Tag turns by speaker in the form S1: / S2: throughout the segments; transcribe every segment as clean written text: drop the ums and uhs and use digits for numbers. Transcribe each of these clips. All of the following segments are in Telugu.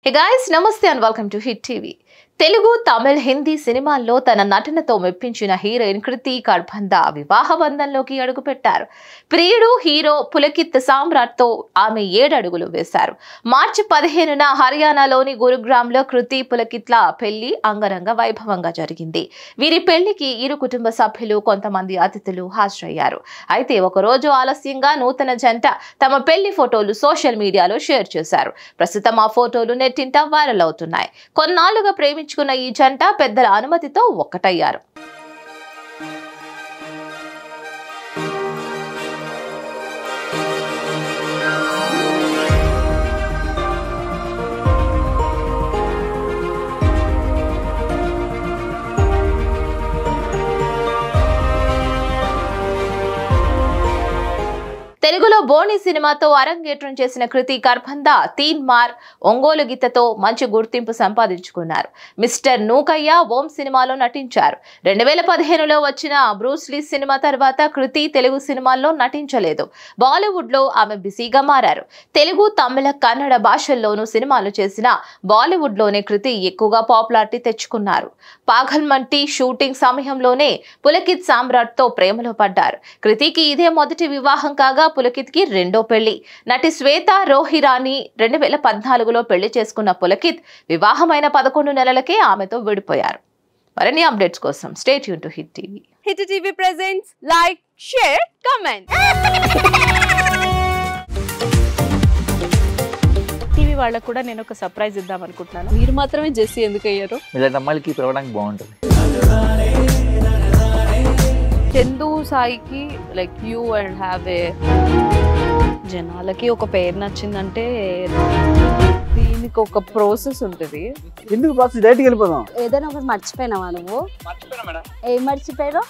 S1: Hey guys, namaste and welcome to Hit TV. Telugu తమిళ హిందీ సినిమాల్లో తన నటనతో మెప్పించిన హీరోయిన్ కృతి కర్బంద వివాహ బంధంలోకి అడుగుపెట్టారు. ప్రియుడు హీరో పులకిత్ సామ్రాట్తో ఆమె 7 అడుగులు వేశారు. మార్చి 15న హర్యానాలోని గురుగ్రామ్లో కృతి పులకిత్ల పెళ్లి అంగరంగ వైభవంగా జరిగింది. వీరి పెళ్లికి ఇరు కుటుంబ సభ్యులు కొంతమంది అతిథులు హాజరయ్యారు. అయితే ఒకరోజు ఆలస్యంగా నూతన జంట తమ పెళ్లి ఫోటోలు సోషల్ మీడియాలో షేర్ చేశారు. ప్రస్తుతం ఆ ఫోటోలు నెట్టింట వైరల్ అవుతున్నాయి. కొన్నాళ్లుగా ప్రేమించుకున్న ఈ జంట పెద్దల అనుమతితో ఒక్కటయ్యారు. తెలుగులో బోని సినిమాతో అరంగేట్రం చేసిన కృతి కర్బంద తీన్ మార్ ఒంగోలు గీతతో మంచి గుర్తింపు సంపాదించుకున్నారు. మిస్టర్ నూకయ్య ఓం సినిమాలో నటించారు. 2015లో వచ్చిన బ్రూస్లీ సినిమా తర్వాత కృతి తెలుగు సినిమాల్లో నటించలేదు. బాలీవుడ్ లో ఆమె బిజీగా మారారు. తెలుగు తమిళ కన్నడ భాషల్లోనూ సినిమాలు చేసిన బాలీవుడ్ లోనే కృతి ఎక్కువగా పాపులారిటీ తెచ్చుకున్నారు. పాగల్మంటి షూటింగ్ సమయంలోనే పులకిత్ సామ్రాట్ తో ప్రేమలో పడ్డారు. కృతికి ఇదే మొదటి వివాహం కాగా పులకిత్ కి రెండో పెళ్లి. నటి శ్వేత రోహిరాని 2014లో పెళ్లి చేసుకున్న పులకిత్ వివాహమైన 11 నెలలకే ఆమెతో విడిపోయారు. మరిన్ని అప్డేట్స్ కోసం stay tune to hit TV.
S2: Hit TV presents like, share, comment. TV వాళ్ళకు కూడా నేను ఒక సర్ప్రైజ్ ఇద్దాం అనుకుంటున్నాను. మీరు మాత్రమే జెస్సీ ఎందుకు అయ్యారు?
S3: ఇలాంటి అమ్మాయిలకి పిలవడానికి బాగుంటుంది.
S2: చందు సాయికి like you and have a జనాలకి ఒక పేరు నచ్చిందంటే దీనికి ఒక ప్రాసెస్ ఉంటుంది.
S4: ఎందుకు ప్రాసెస్ డైరెక్ట్ వెళ్ళిపోదాం.
S5: ఏదైనా ఒకటి మర్చిపోయినావా నువ్వు? ఏం మర్చిపోయావు?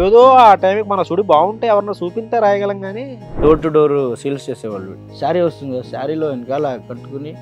S4: ఏదో ఆ టైంకి మన సుడి బాగుంటే ఎవరన్నా చూపిస్తే రాయగలం కానీ డోర్ టు డోర్ సేల్స్ చేసేవాళ్ళు. శారీ వస్తుంది, శారీలో వెనకాల కట్టుకుని